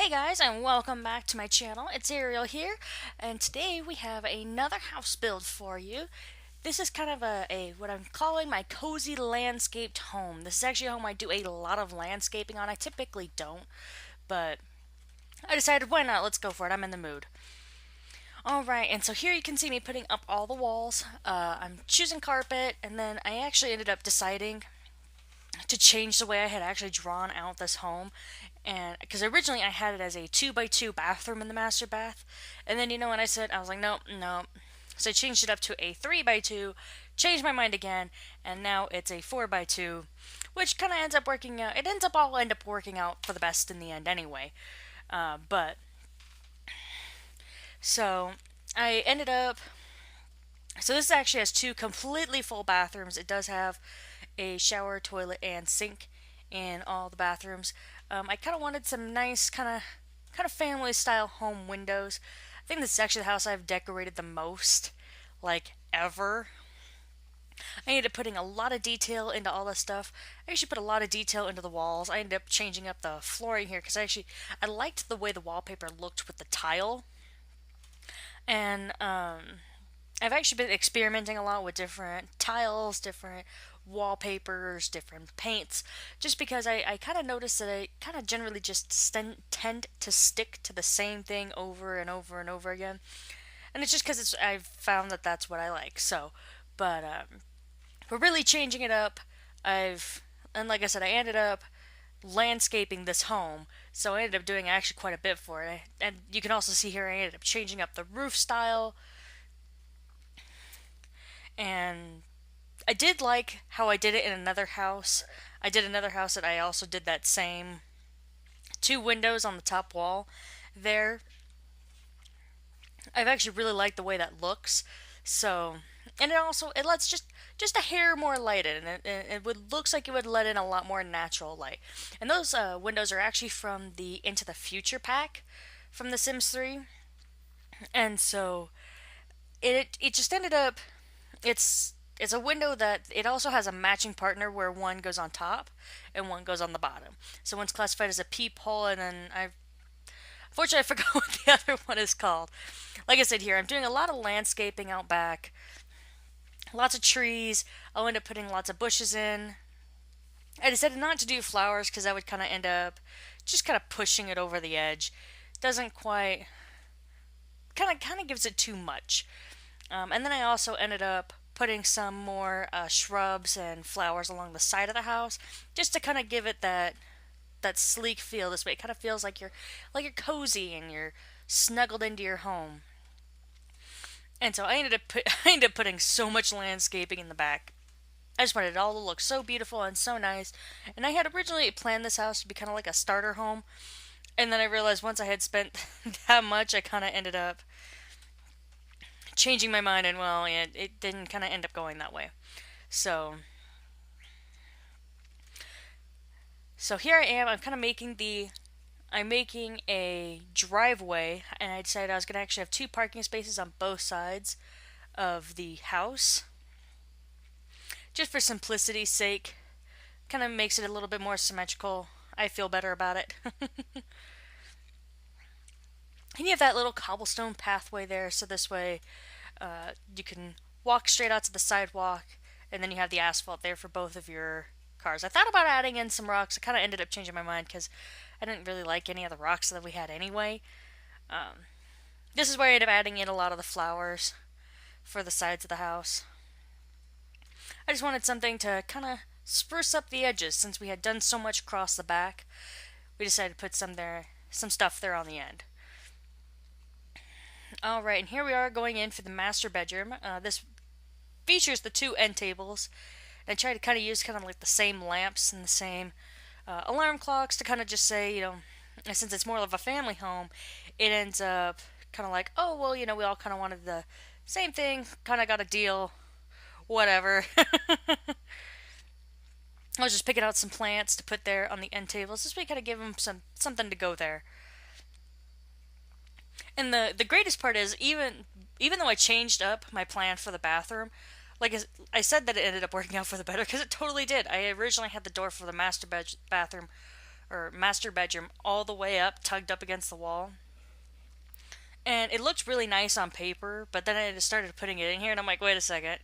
Hey guys, and welcome back to my channel. It's Ariel here, and today we have another house build for you. This is kind of a what I'm calling my cozy landscaped home. This is actually a home I do a lot of landscaping on. I typically don't, but I decided why not? Let's go for it. I'm in the mood. Alright, and so here you can see me putting up all the walls. I'm choosing carpet, and then I actually ended up deciding to change the way I had actually drawn out this home, and because originally I had it as a 2x2 bathroom in the master bath, and then when I said, I was like, nope, nope. So I changed it up to a 3x2, changed my mind again, and now it's a 4x2, which kind of ends up working out. It ends up all end up working out for the best in the end anyway. But so I ended up. So this actually has two completely full bathrooms. It does have a shower, toilet, and sink in all the bathrooms. I kind of wanted some nice kind of family style home windows. I think this is actually the house I've decorated the most, like ever. I ended up putting a lot of detail into all this stuff. I actually put a lot of detail into the walls. I ended up changing up the flooring here because I liked the way the wallpaper looked with the tile, and I've actually been experimenting a lot with different tiles, different wallpapers, different paints, just because I kind of noticed that I kind of generally just tend to stick to the same thing over and over and over again. And it's just because I've found that that's what I like. So, but we're really changing it up. And like I said, I ended up landscaping this home, so I ended up doing actually quite a bit for it. And you can also see here I ended up changing up the roof style, and I did like how I did it in another house. I did another house that I also did that same two windows on the top wall there. I've actually really liked the way that looks. So, and it lets just a hair more light in, and it would looks like it would let in a lot more natural light. And those windows are actually from the Into the Future pack from The Sims 3, and so it just ended up it's a window that it also has a matching partner where one goes on top and one goes on the bottom. So one's classified as a peephole, and then unfortunately I forgot what the other one is called. Like I said here, I'm doing a lot of landscaping out back, lots of trees. I'll end up putting lots of bushes in. I decided not to do flowers because that would kind of end up just kind of pushing it over the edge. Doesn't quite kind of gives it too much. And then I also ended up putting some more shrubs and flowers along the side of the house, just to kind of give it that sleek feel. This way, it kind of feels like you're cozy and you're snuggled into your home. And so I ended up putting so much landscaping in the back. I just wanted it all to look so beautiful and so nice. And I had originally planned this house to be kind of like a starter home, and then I realized once I had spent that much, I kind of ended up changing my mind, and well, yeah, it didn't kind of end up going that way. So, so here I am. I'm making a driveway, and I decided I was gonna actually have two parking spaces on both sides of the house, just for simplicity's sake. Kind of makes it a little bit more symmetrical. I feel better about it. And you have that little cobblestone pathway there, so this way you can walk straight out to the sidewalk, and then you have the asphalt there for both of your cars. I thought about adding in some rocks. I kind of ended up changing my mind because I didn't really like any of the rocks that we had anyway. This is where I ended up adding in a lot of the flowers for the sides of the house. I just wanted something to kind of spruce up the edges since we had done so much across the back. We decided to put some stuff there on the end. Alright, and here we are going in for the master bedroom. This features the two end tables. And I try to kind of use kind of like the same lamps and the same alarm clocks to kind of just say, since it's more of a family home, it ends up kind of like, oh, well, we all kind of wanted the same thing, kind of got a deal, whatever. I was just picking out some plants to put there on the end tables. This way, kind of give them something to go there. And the greatest part is even though I changed up my plan for the bathroom, like I said that it ended up working out for the better because it totally did. I originally had the door for the bathroom or master bedroom all the way up, tugged up against the wall. And it looked really nice on paper, but then I just started putting it in here, and I'm like, wait a second,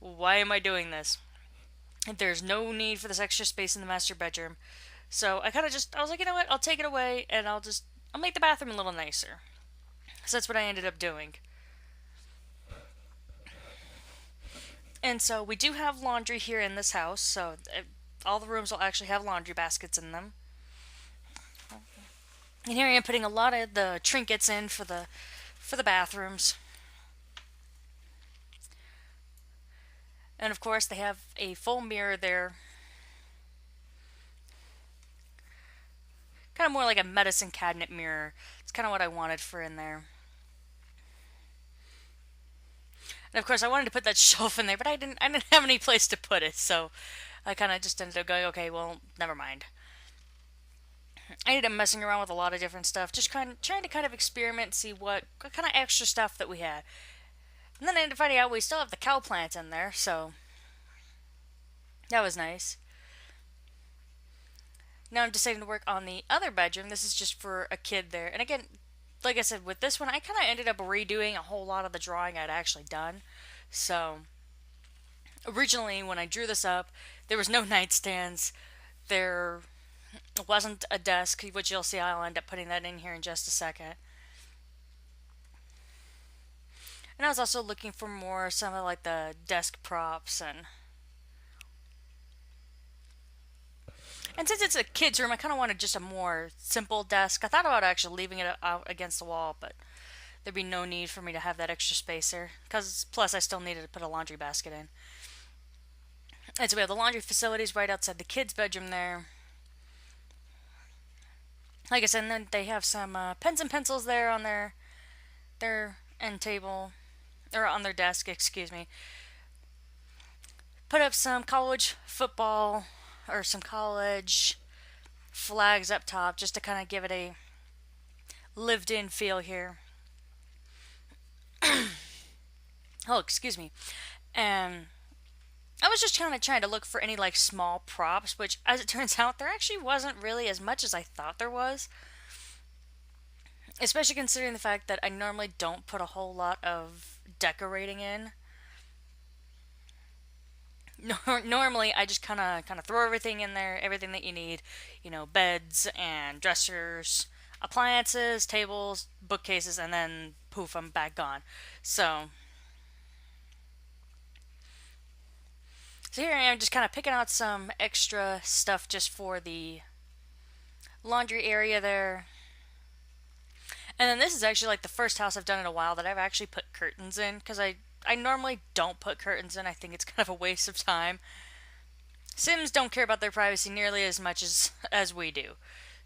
why am I doing this? There's no need for this extra space in the master bedroom. So I kind of just, I was like, you know what, I'll take it away, and I'll make the bathroom a little nicer. So that's what I ended up doing. And so we do have laundry here in this house, so all the rooms will actually have laundry baskets in them. And here I am putting a lot of the trinkets in for the bathrooms. And of course, they have a full mirror there. Kind of more like a medicine cabinet mirror. It's kind of what I wanted for in there. And of course, I wanted to put that shelf in there, but I didn't have any place to put it, so I kind of just ended up going, okay, well, never mind. I ended up messing around with a lot of different stuff, just kind of trying to kind of experiment, see what kind of extra stuff that we had. And then I ended up finding out we still have the cow plant in there, so that was nice. Now I'm deciding to work on the other bedroom. This is just for a kid there. And again, like I said, with this one, I kind of ended up redoing a whole lot of the drawing I'd actually done. So, originally, when I drew this up, there was no nightstands. There wasn't a desk, which you'll see I'll end up putting that in here in just a second. And I was also looking for more, some of like the desk props and since it's a kid's room, I kind of wanted just a more simple desk. I thought about actually leaving it out against the wall, but there'd be no need for me to have that extra space there. Because, plus, I still needed to put a laundry basket in. And so we have the laundry facilities right outside the kids' bedroom there. Like I said, and then they have some pens and pencils there on their end table, or on their desk, excuse me. Put up some college football, or some college flags up top, just to kind of give it a lived in feel here. Oh, excuse me. And I was just kind of trying to look for any like small props, which as it turns out, there actually wasn't really as much as I thought there was. Especially considering the fact that I normally don't put a whole lot of decorating in. Normally, I just kind of throw everything in there, everything that you need, beds and dressers, appliances, tables, bookcases, and then poof, I'm back gone. So here I am just kind of picking out some extra stuff just for the laundry area there. And then this is actually like the first house I've done in a while that I've actually put curtains in, because I normally don't put curtains in. I think it's kind of a waste of time. Sims don't care about their privacy nearly as much as we do.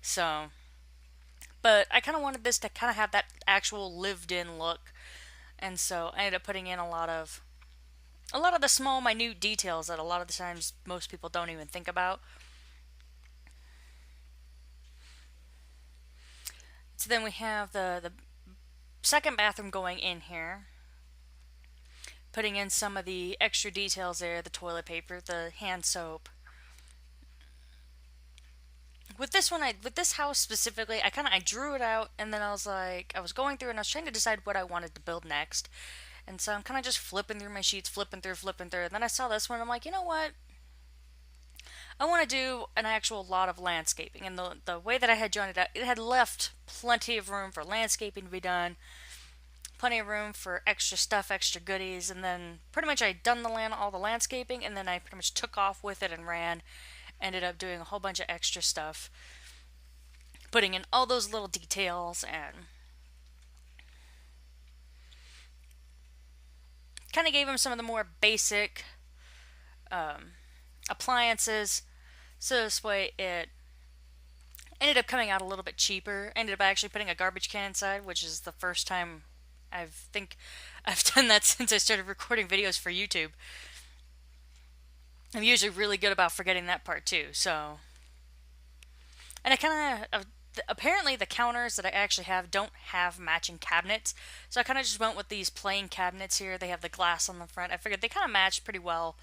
So, but I kind of wanted this to kind of have that actual lived-in look. And so I ended up putting in a lot of the small minute details that a lot of the times most people don't even think about. So then we have the second bathroom going in here. Putting in some of the extra details there, the toilet paper, the hand soap. With this house specifically, I drew it out, and then I was going through and I was trying to decide what I wanted to build next. And so I'm kind of just flipping through my sheets, flipping through, and then I saw this one, and I'm like, you know what? I want to do an actual lot of landscaping, and the way that I had drawn it out, it had left plenty of room for landscaping to be done, plenty of room for extra stuff, extra goodies, and then pretty much I'd done all the landscaping, and then I pretty much took off with it and ran, ended up doing a whole bunch of extra stuff, putting in all those little details, and kind of gave him some of the more basic appliances, so this way it ended up coming out a little bit cheaper. Ended up actually putting a garbage can inside, which is the first time I think I've done that since I started recording videos for YouTube. I'm usually really good about forgetting that part too, so. And I kind of, apparently the counters that I actually have don't have matching cabinets, so I kind of just went with these plain cabinets here. They have the glass on the front. I figured they kind of matched pretty well.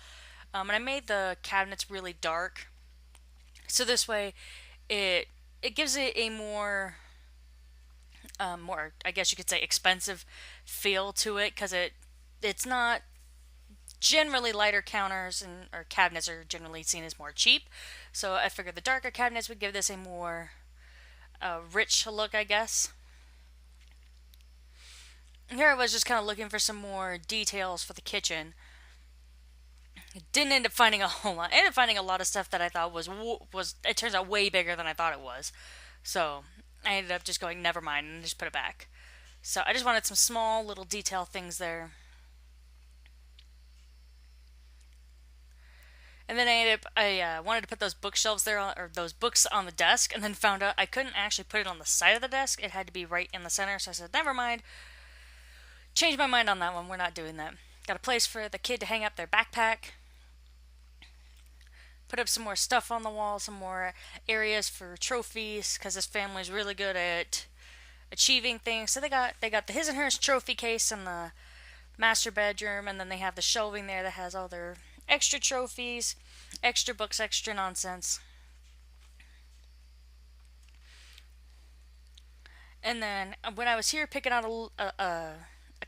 And I made the cabinets really dark, So this way, it it gives it a more, I guess you could say, expensive feel to it, because it's not generally lighter counters and or cabinets are generally seen as more cheap. So I figured the darker cabinets would give this a more rich look, I guess. Here I was just kind of looking for some more details for the kitchen. Didn't end up finding a whole lot. I ended up finding a lot of stuff that I thought was it turns out way bigger than I thought it was. So I ended up just going never mind and just put it back. So I just wanted some small little detail things there. And then I wanted to put those bookshelves there, or those books on the desk, and then found out I couldn't actually put it on the side of the desk. It had to be right in the center. So I said, never mind. Changed my mind on that one. We're not doing that. Got a place for the kid to hang up their backpack. Put up some more stuff on the wall, some more areas for trophies, because this family's really good at achieving things. So they got the his and hers trophy case in the master bedroom, and then they have the shelving there that has all their extra trophies, extra books, extra nonsense. And then when I was here picking out a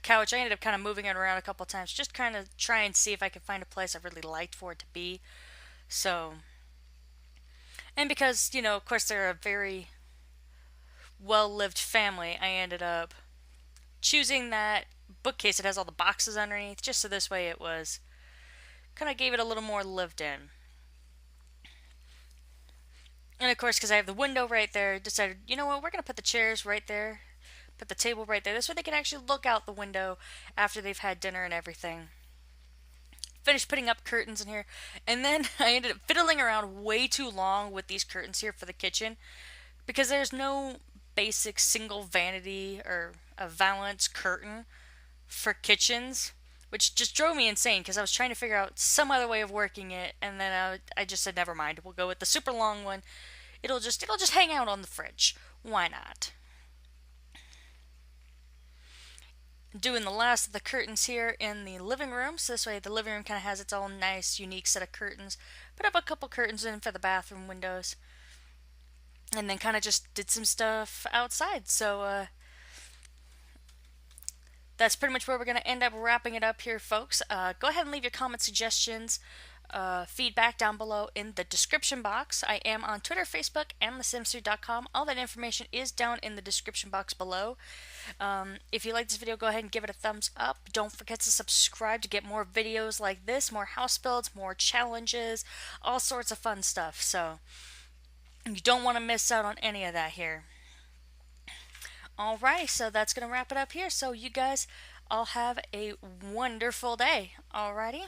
couch, I ended up kind of moving it around a couple times, just kind of try and see if I could find a place I really liked for it to be. So, and because, of course, they're a very well lived family, I ended up choosing that bookcase that has all the boxes underneath, just so this way it was kind of gave it a little more lived in. And of course, because I have the window right there, decided, you know what, we're going to put the chairs right there, put the table right there. This way they can actually look out the window after they've had dinner and everything. Finished putting up curtains in here, and then I ended up fiddling around way too long with these curtains here for the kitchen, because there's no basic single vanity or a valance curtain for kitchens, which just drove me insane because I was trying to figure out some other way of working it, and then I just said never mind. We'll go with the super long one. It'll just hang out on the fridge. Why not? Doing the last of the curtains here in the living room, so this way the living room kind of has its own nice, unique set of curtains. Put up a couple curtains in for the bathroom windows, and then kind of just did some stuff outside. So that's pretty much where we're going to end up wrapping it up here, folks. Go ahead and leave your comments, suggestions, feedback down below in the description box. I am on Twitter, Facebook, and thesimsuit.com. All that information is down in the description box below. If you like this video, go ahead and give it a thumbs up. Don't forget to subscribe to get more videos like this, more house builds, more challenges, all sorts of fun stuff. So you don't want to miss out on any of that here. Alright, so that's going to wrap it up here. So you guys all have a wonderful day. Alrighty.